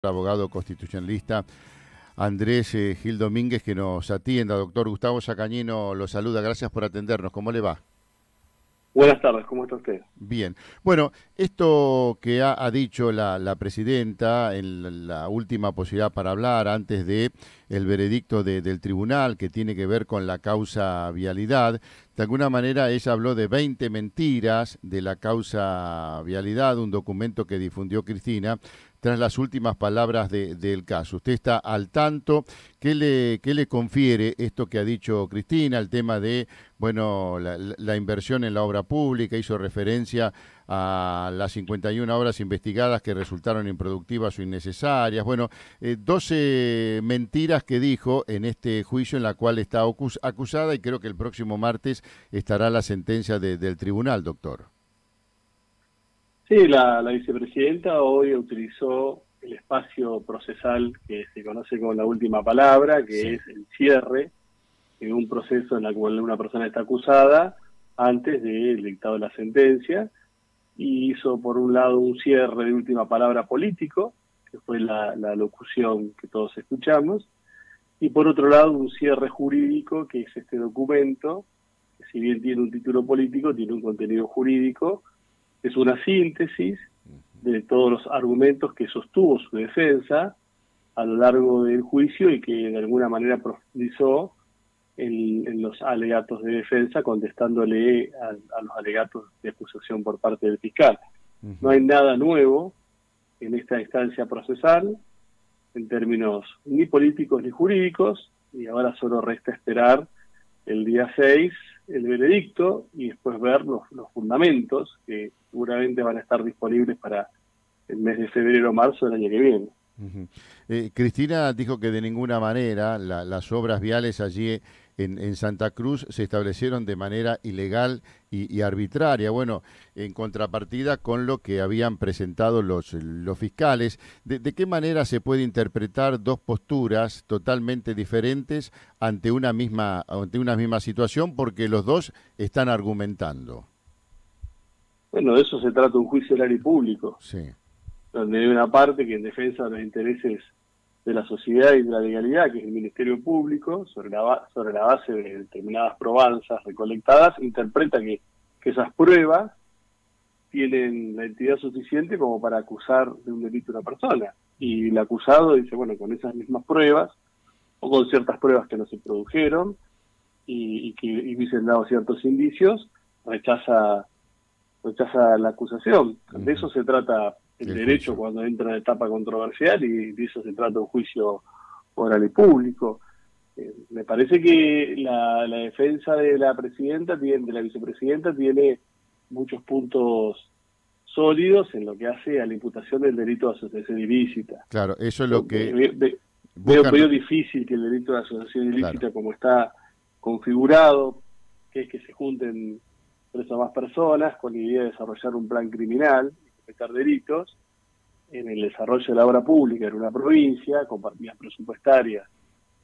abogado constitucionalista Andrés Gil Domínguez, que nos atienda. Doctor Gustavo Sacañino lo saluda, gracias por atendernos. ¿Cómo le va? Buenas tardes, ¿cómo está usted? Bien. Bueno, esto que ha dicho la presidenta en la última posibilidad para hablar antes de el veredicto del tribunal que tiene que ver con la causa vialidad, de alguna manera ella habló de 20 mentiras de la causa vialidad, un documento que difundió Cristina tras las últimas palabras del caso. ¿Usted está al tanto? ¿Qué le confiere esto que ha dicho Cristina, el tema de, bueno, la inversión en la obra pública? Hizo referencia a las 51 obras investigadas que resultaron improductivas o innecesarias. Bueno, 12 mentiras que dijo en este juicio en la cual está acusada, y creo que el próximo martes estará la sentencia del tribunal, doctor. Sí, la vicepresidenta hoy utilizó el espacio procesal que se conoce como la última palabra, que Sí. es el cierre de un proceso en el cual una persona está acusada antes del dictado de la sentencia, y hizo por un lado un cierre de última palabra político, que fue la locución que todos escuchamos, y por otro lado un cierre jurídico, que es este documento, que si bien tiene un título político, tiene un contenido jurídico. Es una síntesis de todos los argumentos que sostuvo su defensa a lo largo del juicio y que de alguna manera profundizó en los alegatos de defensa, contestándole a los alegatos de acusación por parte del fiscal. No hay nada nuevo en esta instancia procesal, en términos ni políticos ni jurídicos, y ahora solo resta esperar el día 6 el veredicto y después ver los fundamentos que seguramente van a estar disponibles para el mes de febrero o marzo del año que viene. Ujú. Cristina dijo que de ninguna manera las obras viales allí en Santa Cruz se establecieron de manera ilegal y arbitraria. Bueno, en contrapartida con lo que habían presentado los fiscales. ¿De qué manera se puede interpretar dos posturas totalmente diferentes ante una misma situación? Porque los dos están argumentando. Bueno, de eso se trata un juicio oral y público, Sí. donde hay una parte que en defensa de los intereses de la sociedad y de la legalidad, que es el Ministerio Público, sobre la base de determinadas probanzas recolectadas, interpreta que esas pruebas tienen la entidad suficiente como para acusar de un delito a una persona. Y el acusado dice, bueno, con esas mismas pruebas, o con ciertas pruebas que no se produjeron, y que hubiesen dado ciertos indicios, rechaza la acusación. De eso se trata el El derecho juicio. cuando entra en etapa controversial, y de eso se trata un juicio oral y público. Me parece que la defensa de la vicepresidenta tiene muchos puntos sólidos en lo que hace a la imputación del delito de asociación ilícita. Claro, eso es Yo lo que veo buscan. difícil que el delito de asociación Claro. ilícita, como está configurado, que es que se junten tres o más personas con la idea de desarrollar un plan criminal y cometer delitos en el desarrollo de la obra pública en una provincia, con partidas presupuestarias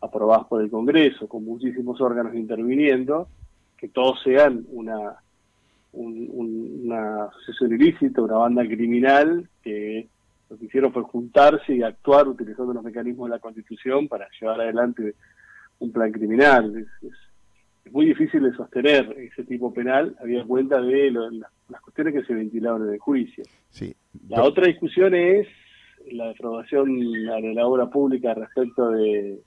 aprobadas por el Congreso, con muchísimos órganos interviniendo, que todos sean una asociación ilícita, una banda criminal, que lo que hicieron fue juntarse y actuar utilizando los mecanismos de la Constitución para llevar adelante un plan criminal. Es muy difícil de sostener ese tipo penal, habida cuenta de las cuestiones que se ventilaron en el juicio. Sí. La otra discusión es la defraudación de la obra pública respecto de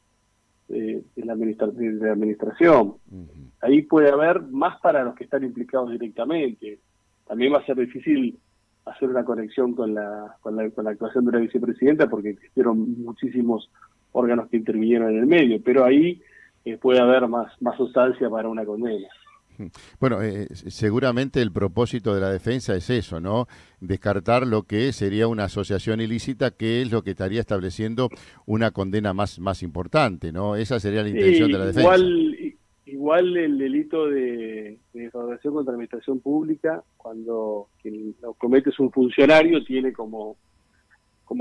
la administración. Ujú. Ahí puede haber más para los que están implicados directamente. También va a ser difícil hacer una conexión con la actuación de la vicepresidenta, porque existieron muchísimos órganos que intervinieron en el medio, pero ahí puede haber más sustancia para una condena. Bueno, seguramente el propósito de la defensa es eso, ¿no? Descartar lo que sería una asociación ilícita, que es lo que estaría estableciendo una condena más importante, ¿no? Esa sería la Sí, intención de la defensa. igual el delito de defraudación contra la administración pública, cuando quien lo comete es un funcionario, tiene como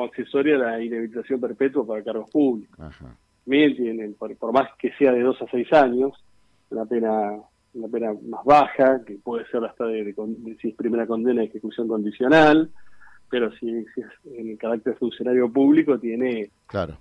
accesoria la inhabilitación perpetua para cargos públicos. Ajá. También tienen, por más que sea de 2 a 6 años, una pena más baja, que puede ser hasta si es primera condena de ejecución condicional, pero si es en el carácter funcionario público tiene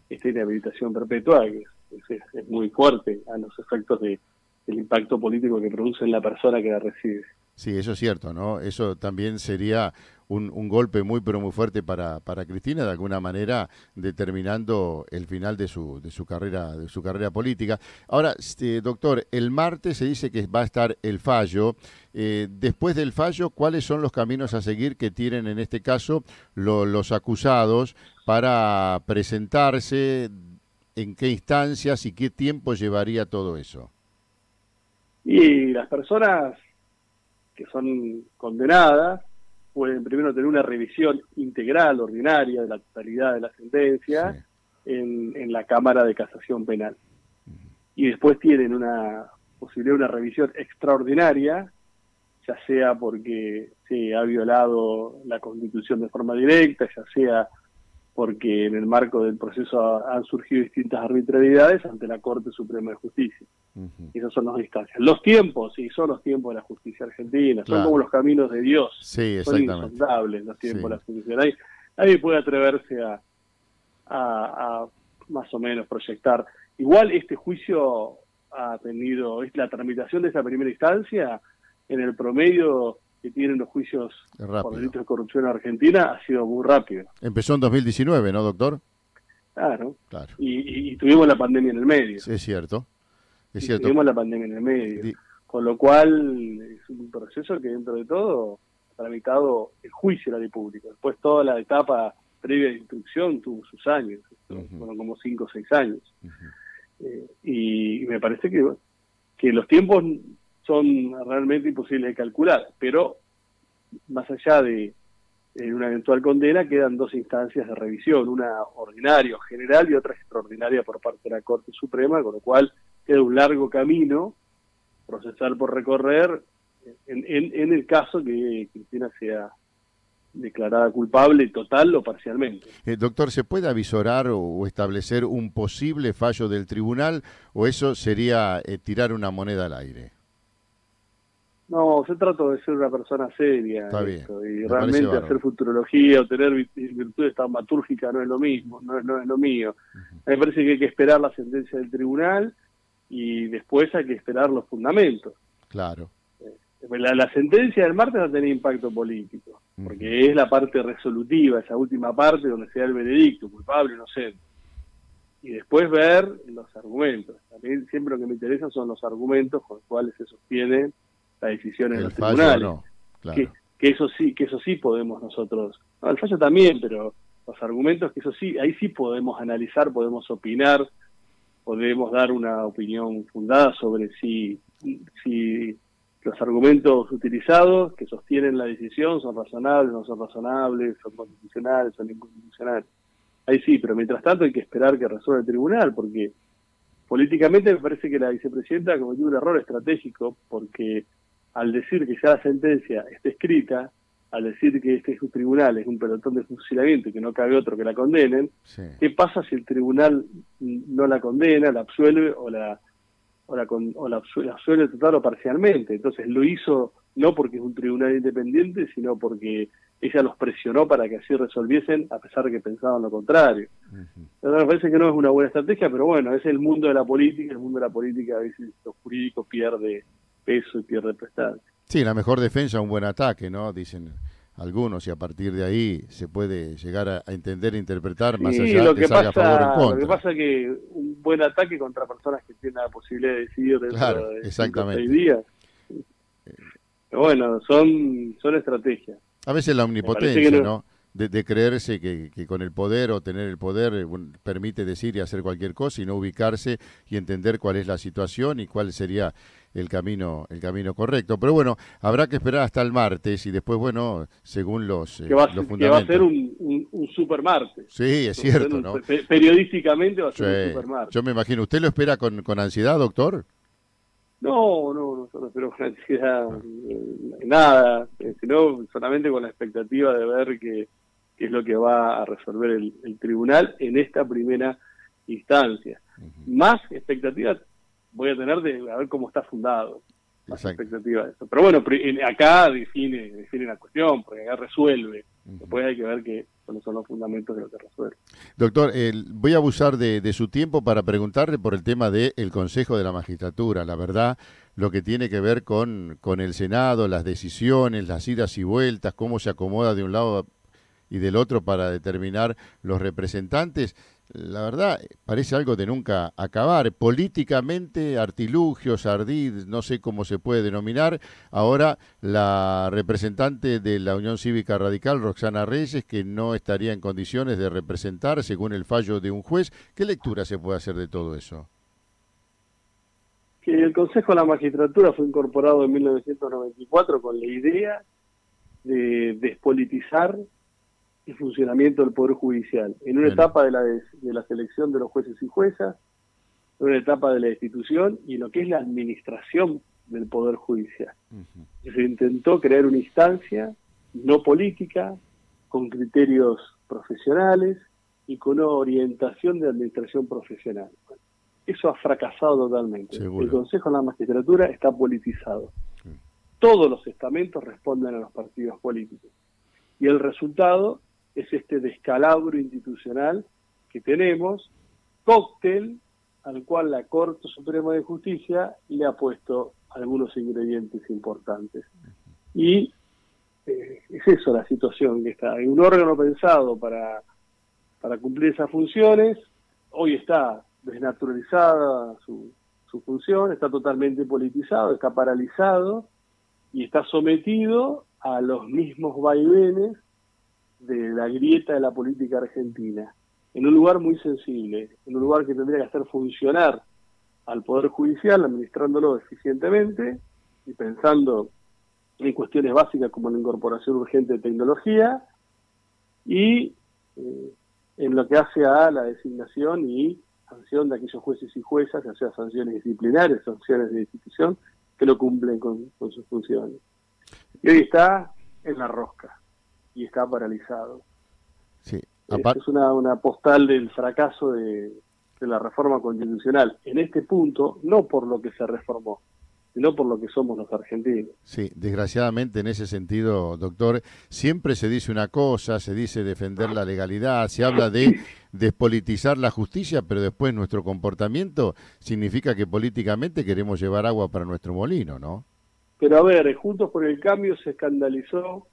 esta inhabilitación perpetua, que es muy fuerte a los efectos del impacto político que produce en la persona que la recibe. Sí, eso es cierto, ¿no? Eso también sería un golpe muy, pero muy fuerte para Cristina, de alguna manera determinando el final de su carrera política. Ahora, doctor, el martes se dice que va a estar el fallo. Después del fallo, ¿cuáles son los caminos a seguir que tienen en este caso los acusados para presentarse? ¿En qué instancias y qué tiempo llevaría todo eso? Y las personas que son condenadas pueden primero tener una revisión integral, ordinaria, de la totalidad de la sentencia en la Cámara de Casación Penal. Y después tienen una posibilidad de una revisión extraordinaria, ya sea porque se ha violado la Constitución de forma directa, ya sea porque en el marco del proceso han surgido distintas arbitrariedades ante la Corte Suprema de Justicia. Esas son las instancias. Los tiempos, sí, son los tiempos de la justicia argentina, son como los caminos de Dios, son insondables los tiempos de la justicia. Nadie puede atreverse a más o menos proyectar. Igual este juicio ha tenido, la tramitación de esa primera instancia, en el promedio que tienen los juicios por delitos de corrupción en Argentina, ha sido muy rápido. Empezó en 2019, ¿no, doctor? Claro. Y tuvimos la pandemia en el medio. Sí, es cierto. Tuvimos la pandemia en el medio. Con lo cual es un proceso que dentro de todo ha tramitado el juicio de la ley pública. Después toda la etapa previa de instrucción tuvo sus años, fueron como 5 o 6 años. Y me parece que los tiempos son realmente imposibles de calcular, pero más allá de una eventual condena quedan 2 instancias de revisión, una ordinaria o general y otra extraordinaria por parte de la Corte Suprema, con lo cual queda un largo camino procesal por recorrer en el caso que Cristina sea declarada culpable total o parcialmente. Doctor, ¿se puede avisorar o establecer un posible fallo del tribunal o eso sería tirar una moneda al aire? No, se trata de ser una persona seria. Está bien. Y realmente hacer futurología o tener virtudes taumatúrgicas no es lo mismo, no es lo mío. Me parece que hay que esperar la sentencia del tribunal y después hay que esperar los fundamentos. Claro. La sentencia del martes va a tener impacto político, porque es la parte resolutiva, esa última parte donde se da el veredicto, culpable o inocente. Y después ver los argumentos. A mí siempre lo que me interesa son los argumentos con los cuales se sostiene la decisión en los tribunales. No, claro. que eso sí podemos nosotros, no, el fallo también, pero los argumentos, que eso sí, ahí sí podemos analizar, podemos opinar, podemos dar una opinión fundada sobre si los argumentos utilizados que sostienen la decisión son razonables, no son razonables, son constitucionales, son inconstitucionales. Ahí sí, pero mientras tanto hay que esperar que resuelva el tribunal, porque políticamente me parece que la vicepresidenta cometió un error estratégico, porque al decir que ya la sentencia está escrita, al decir que este es un tribunal, es un pelotón de fusilamiento y que no cabe otro que la condenen, ¿qué pasa si el tribunal no la condena, la absuelve o la absuelve total o parcialmente? Entonces lo hizo no porque es un tribunal independiente, sino porque ella los presionó para que así resolviesen, a pesar de que pensaban lo contrario. Entonces, me parece que no es una buena estrategia, pero bueno, es el mundo de la política, a veces lo jurídico pierde peso y pierde prestancia. Sí, la mejor defensa es un buen ataque, ¿no? Dicen algunos, y a partir de ahí se puede llegar a entender e interpretar más allá de que salga a favor o en contra. Lo que pasa es que un buen ataque contra personas que tienen la posibilidad de decidir dentro de 5 o 6 días. Pero bueno, son estrategias. A veces la omnipotencia, ¿no? De creerse que con el poder o tener el poder permite decir y hacer cualquier cosa y no ubicarse y entender cuál es la situación y cuál sería el camino correcto. Pero bueno, habrá que esperar hasta el martes y después, bueno, según los fundamentos. Que va a ser un super martes. Sí, es cierto, ¿no? Periodísticamente va a ser un super martes. Yo me imagino. ¿Usted lo espera con ansiedad, doctor? No, yo no espero con ansiedad nada, sino solamente con la expectativa de ver qué es lo que va a resolver el tribunal en esta primera instancia. Más expectativas voy a tener de a ver cómo está fundado. más expectativa de eso. Pero bueno, acá define la cuestión, porque acá resuelve. Después hay que ver cuáles son los fundamentos de lo que resuelve. Doctor, voy a abusar de su tiempo para preguntarle por el tema del Consejo de la Magistratura. La verdad, lo que tiene que ver con el Senado, las decisiones, las idas y vueltas, cómo se acomoda de un lado y del otro para determinar los representantes, la verdad parece algo de nunca acabar. Políticamente, artilugios, ardid, no sé cómo se puede denominar. Ahora la representante de la Unión Cívica Radical, Roxana Reyes, que no estaría en condiciones de representar según el fallo de un juez. ¿Qué lectura se puede hacer de todo eso? Que el Consejo de la Magistratura fue incorporado en 1994 con la idea de despolitizar el funcionamiento del Poder Judicial, en una etapa de la selección de los jueces y juezas, en una etapa de la destitución y en lo que es la administración del Poder Judicial. Se intentó crear una instancia no política, con criterios profesionales y con una orientación de administración profesional. Eso ha fracasado totalmente. Seguro. El Consejo de la Magistratura está politizado. Todos los estamentos responden a los partidos políticos. Y el resultado es este descalabro institucional que tenemos, cóctel al cual la Corte Suprema de Justicia le ha puesto algunos ingredientes importantes. Y es eso la situación que está. Hay un órgano pensado para cumplir esas funciones, hoy está desnaturalizada su función, está totalmente politizado, está paralizado y está sometido a los mismos vaivenes de la grieta de la política argentina, en un lugar muy sensible, en un lugar que tendría que hacer funcionar al Poder Judicial, administrándolo eficientemente y pensando en cuestiones básicas como la incorporación urgente de tecnología y en lo que hace a la designación y sanción de aquellos jueces y juezas, ya sea sanciones disciplinarias, sanciones de destitución, que no cumplen con sus funciones. Y hoy está en la rosca y está paralizado. Sí. Es una postal del fracaso de la reforma constitucional. En este punto, no por lo que se reformó, sino por lo que somos los argentinos. Sí, desgraciadamente en ese sentido, doctor, siempre se dice una cosa, se dice defender la legalidad, se habla de despolitizar la justicia, pero después nuestro comportamiento significa que políticamente queremos llevar agua para nuestro molino, ¿no? Pero a ver, Juntos por el Cambio se escandalizó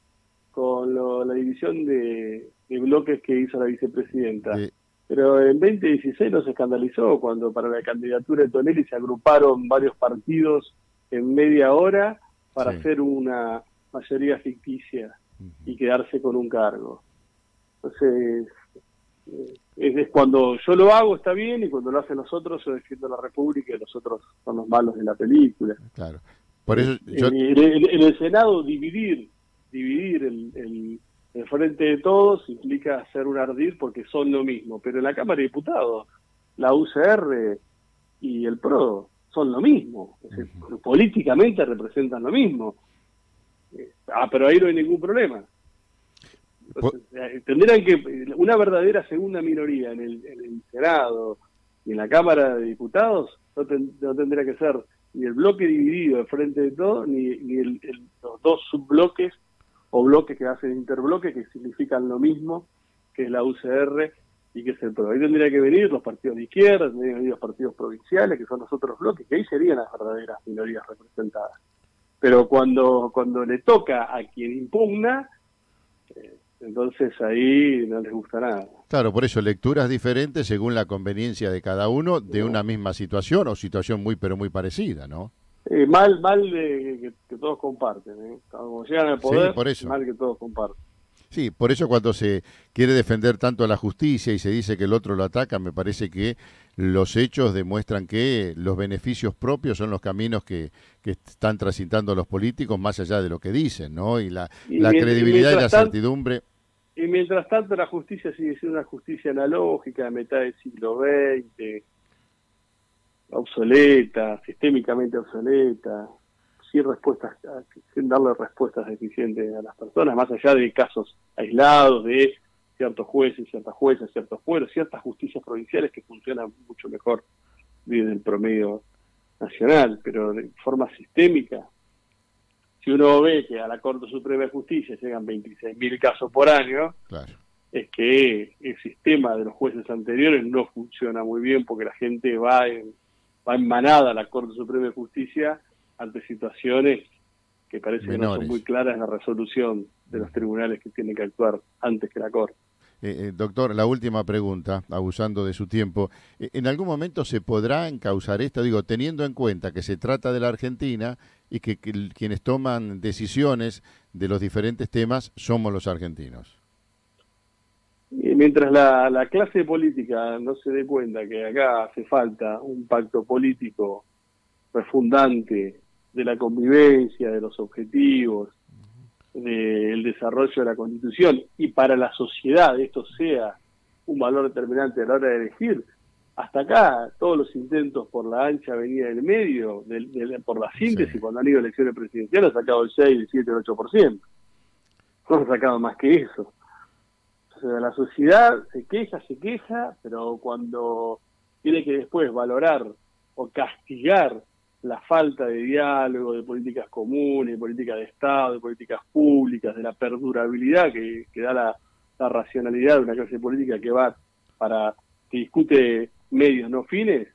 con la división de bloques que hizo la vicepresidenta. Sí. Pero en 2016 no se escandalizó cuando para la candidatura de Tonelli se agruparon varios partidos en media hora para hacer una mayoría ficticia y quedarse con un cargo. Entonces, es cuando yo lo hago está bien y cuando lo hacen los otros yo defiendo la República y los otros son los malos de la película. Claro. Por eso en el Senado dividir el frente de todos implica hacer un ardid porque son lo mismo, pero en la Cámara de Diputados la UCR y el PRO son lo mismo, es decir, políticamente representan lo mismo. Pero ahí no hay ningún problema. Entonces, tendrían que una verdadera segunda minoría en el Senado y en la Cámara de Diputados no tendría que ser ni el bloque dividido de frente de todo, ni los dos subbloques o bloques que hacen interbloques que significan lo mismo, que es la UCR y que es el PRO. Ahí tendría que venir los partidos de izquierda, tendrían que venir los partidos provinciales, que son los otros bloques, que ahí serían las verdaderas minorías representadas. Pero cuando le toca a quien impugna, entonces ahí no les gusta nada. Claro, por eso lecturas diferentes según la conveniencia de cada uno de una misma situación o situación muy pero muy parecida, ¿no? Mal que todos comparten, ¿eh? Como llegan al poder, sí, por eso. Mal que todos comparten. Sí, por eso cuando se quiere defender tanto a la justicia y se dice que el otro lo ataca, me parece que los hechos demuestran que los beneficios propios son los caminos que están transitando los políticos más allá de lo que dicen, ¿no? Y la credibilidad y la certidumbre. Y mientras tanto la justicia sigue siendo una justicia analógica de mitad del siglo XX, obsoleta, sistémicamente obsoleta, sin darle respuestas eficientes a las personas, más allá de casos aislados de ciertos jueces, ciertas juezas, ciertos pueblos, ciertas justicias provinciales que funcionan mucho mejor desde el promedio nacional, pero de forma sistémica. Si uno ve que a la Corte Suprema de Justicia llegan 26.000 casos por año, Claro. es que el sistema de los jueces anteriores no funciona muy bien, porque la gente va en manada a la Corte Suprema de Justicia ante situaciones que parece que no son muy claras en la resolución de los tribunales que tienen que actuar antes que la Corte. Doctor, la última pregunta, abusando de su tiempo. ¿En algún momento se podrá encauzar esto? Digo, teniendo en cuenta que se trata de la Argentina y que quienes toman decisiones de los diferentes temas somos los argentinos. Y mientras la clase política no se dé cuenta que acá hace falta un pacto político refundante de la convivencia, de los objetivos, del desarrollo de la Constitución, y para la sociedad esto sea un valor determinante a la hora de elegir, hasta acá todos los intentos por la ancha avenida del medio, por la síntesis, sí, cuando han ido a elecciones presidenciales, han sacado el 6, el 7, el 8%. No han sacado más que eso. O sea, la sociedad se queja, pero cuando tiene que después valorar o castigar la falta de diálogo, de políticas comunes, de políticas de Estado, de políticas públicas, de la perdurabilidad que da la racionalidad de una clase política que discute medios no fines,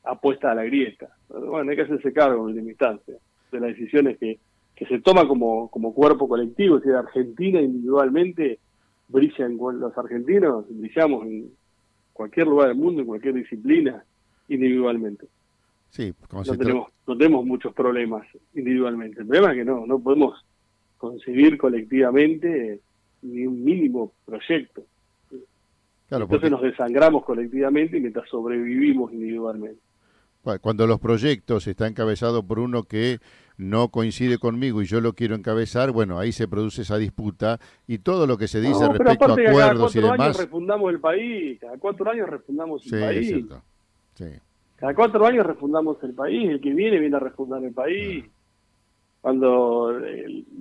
apuesta a la grieta. Bueno, hay que hacerse cargo en última instancia de las decisiones que se toman como cuerpo colectivo. Es decir, Argentina individualmente los argentinos brillamos en cualquier lugar del mundo, en cualquier disciplina, individualmente. Sí, no tenemos muchos problemas individualmente. El problema es que no podemos concebir colectivamente ni un mínimo proyecto. Claro, entonces nos desangramos colectivamente mientras sobrevivimos individualmente. Cuando los proyectos están encabezados por uno que no coincide conmigo y yo lo quiero encabezar, bueno, ahí se produce esa disputa y todo lo que se dice respecto a acuerdos y demás. Cada 4 años refundamos el país, cada 4 años refundamos el país. Es cierto. Sí. Cada 4 años refundamos el país, el que viene a refundar el país. Cuando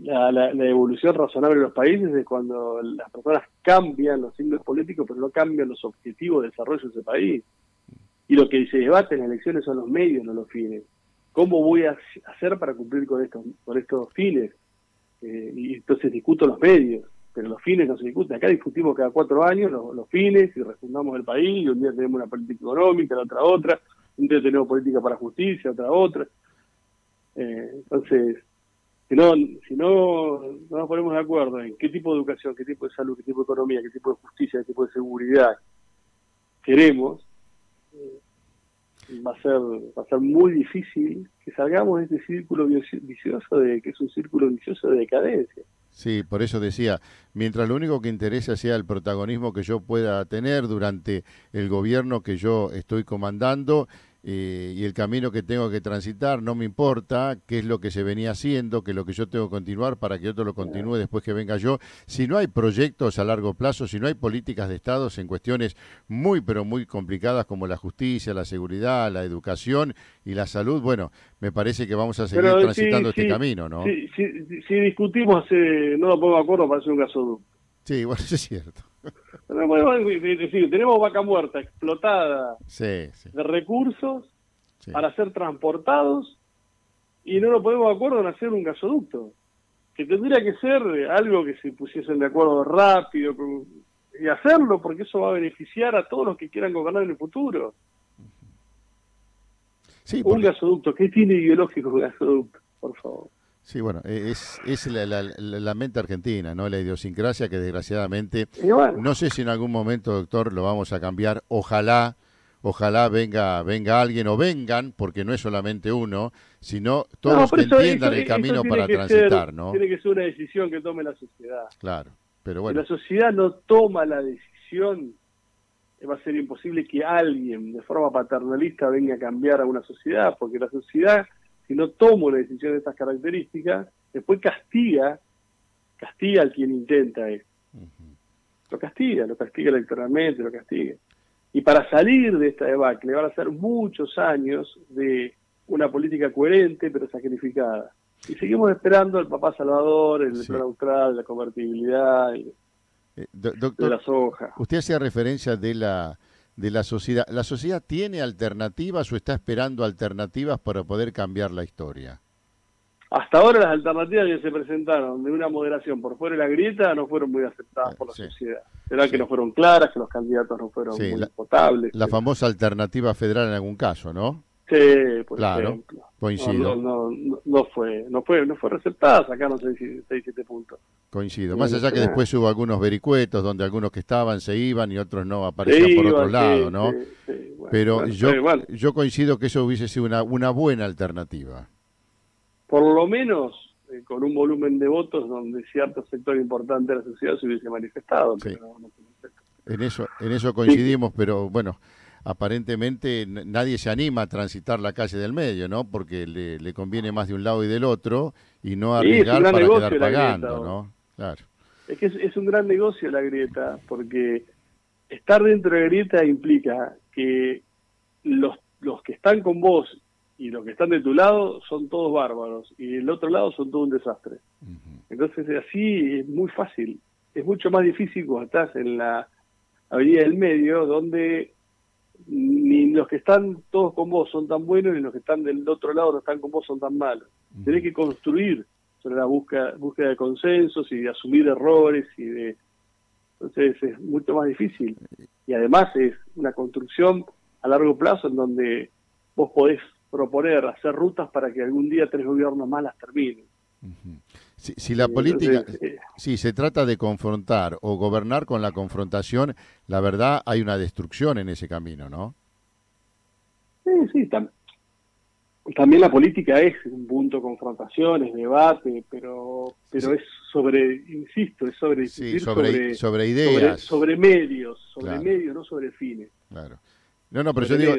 la evolución razonable de los países es cuando las personas cambian los signos políticos, pero no cambian los objetivos de desarrollo de ese país. Y lo que se debate en las elecciones son los medios, no los fines. ¿Cómo voy a hacer para cumplir con estos fines? Y entonces discuto los medios, pero los fines no se discuten. Acá discutimos cada 4 años los fines y refundamos el país, y un día tenemos una política económica, la otra, un día tenemos política para justicia, otra. Entonces, si no nos ponemos de acuerdo en qué tipo de educación, qué tipo de salud, qué tipo de economía, qué tipo de justicia, qué tipo de seguridad queremos, va a ser muy difícil que salgamos de este círculo vicioso que es un círculo vicioso de decadencia. Sí, por eso decía, mientras lo único que interesa sea el protagonismo que yo pueda tener durante el gobierno que yo estoy comandando, y el camino que tengo que transitar, no me importa qué es lo que se venía haciendo, qué es lo que yo tengo que continuar para que otro lo continúe después que venga yo. Si no hay proyectos a largo plazo, si no hay políticas de Estado en cuestiones muy, pero muy complicadas como la justicia, la seguridad, la educación y la salud, bueno, me parece que vamos a seguir transitando este camino, ¿no? Si discutimos, no nos ponemos de acuerdo para hacer un gasoducto. Sí, bueno, eso es cierto. Tenemos vaca muerta, explotada de recursos para ser transportados, y no nos ponemos de acuerdo en hacer un gasoducto, que tendría que ser algo que se pusiesen de acuerdo rápido y hacerlo, porque eso va a beneficiar a todos los que quieran gobernar en el futuro. Sí, un gasoducto, ¿qué tiene ideológico un gasoducto? Por favor. Sí, bueno, es la mente argentina, ¿no? La idiosincrasia que desgraciadamente, no sé si en algún momento, doctor, lo vamos a cambiar. Ojalá venga alguien, o vengan, porque no es solamente uno, sino todos que entiendan el camino para transitar, ¿no? Tiene que ser una decisión que tome la sociedad. Claro, pero bueno. Si la sociedad no toma la decisión, va a ser imposible que alguien de forma paternalista venga a cambiar a una sociedad, porque la sociedad, si no toma una decisión de estas características, después castiga al quien intenta esto. Lo castiga electoralmente, lo castiga. Y para salir de esta debacle van a ser muchos años de una política coherente pero sacrificada. Y seguimos esperando al papá Salvador, el plan austral, la convertibilidad, doctor, de la soja. Usted hacía referencia de de la sociedad. ¿La sociedad tiene alternativas o está esperando alternativas para poder cambiar la historia? Hasta ahora las alternativas que se presentaron de una moderación por fuera de la grieta no fueron muy aceptadas por la sociedad. ¿Será que no fueron claras, que los candidatos no fueron muy potables? La famosa alternativa federal en algún caso, ¿no? Sí, por ejemplo. Coincido. No fue receptada, sacaron 6-7 puntos. Coincido. Más allá que después hubo algunos vericuetos donde algunos que estaban se iban y otros no aparecían por otro lado, ¿no? Bueno, pero yo coincido que eso hubiese sido una buena alternativa. Por lo menos con un volumen de votos donde cierto sector importante de la sociedad se hubiese manifestado. Sí. Pero en eso coincidimos, pero bueno, aparentemente nadie se anima a transitar la calle del medio, ¿no? Porque le conviene más de un lado y del otro y no arriesgar para quedar pagando, ¿no? Claro. Es que es un gran negocio la grieta, porque estar dentro de la grieta implica que los que están con vos y los que están de tu lado son todos bárbaros, y del otro lado son todo un desastre. Entonces así es muy fácil. Es mucho más difícil cuando estás en la avenida del medio, donde ni los que están todos con vos son tan buenos, ni los que están del otro lado no están con vos son tan malos. Tenés que construir sobre la búsqueda de consensos y de asumir errores, entonces es mucho más difícil. Y además es una construcción a largo plazo en donde vos podés proponer, hacer rutas para que algún día 3 gobiernos más las terminen. Si la política, si se trata de confrontar o gobernar con la confrontación, la verdad hay una destrucción en ese camino, ¿no? Sí, también la política es un punto de confrontación, es debate, pero es sobre, insisto, es sobre discutir sobre ideas. Sobre medios, Claro. medios, no sobre fines. Claro. No, pero yo digo,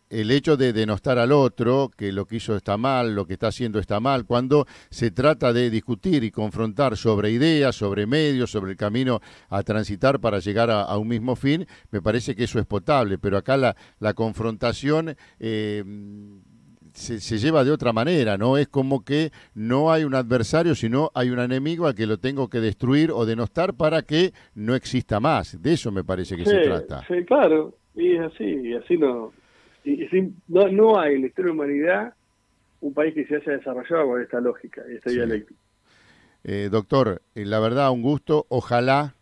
el hecho de denostar al otro, que lo que hizo está mal, lo que está haciendo está mal, cuando se trata de discutir y confrontar sobre ideas, sobre medios, sobre el camino a transitar para llegar a un mismo fin, me parece que eso es potable, pero acá la confrontación se lleva de otra manera, ¿no? Es como que no hay un adversario, sino hay un enemigo al que lo tengo que destruir o denostar para que no exista más. De eso me parece que se trata. Sí, claro. Y es así no hay en la historia de la humanidad un país que se haya desarrollado con esta lógica y esta dialéctica. Doctor, la verdad un gusto, ojalá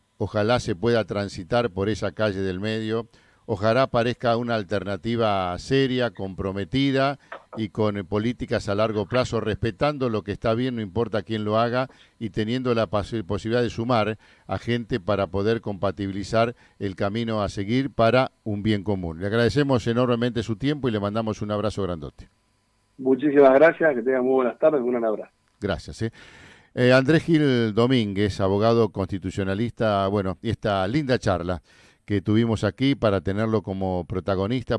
se pueda transitar por esa calle del medio, ojalá parezca una alternativa seria, comprometida y con políticas a largo plazo, respetando lo que está bien, no importa quién lo haga, y teniendo la posibilidad de sumar a gente para poder compatibilizar el camino a seguir para un bien común. Le agradecemos enormemente su tiempo y le mandamos un abrazo grandote. Muchísimas gracias, que tengan muy buenas tardes, un gran abrazo. Gracias. Andrés Gil Domínguez, abogado constitucionalista, bueno, y esta linda charla que tuvimos aquí para tenerlo como protagonista.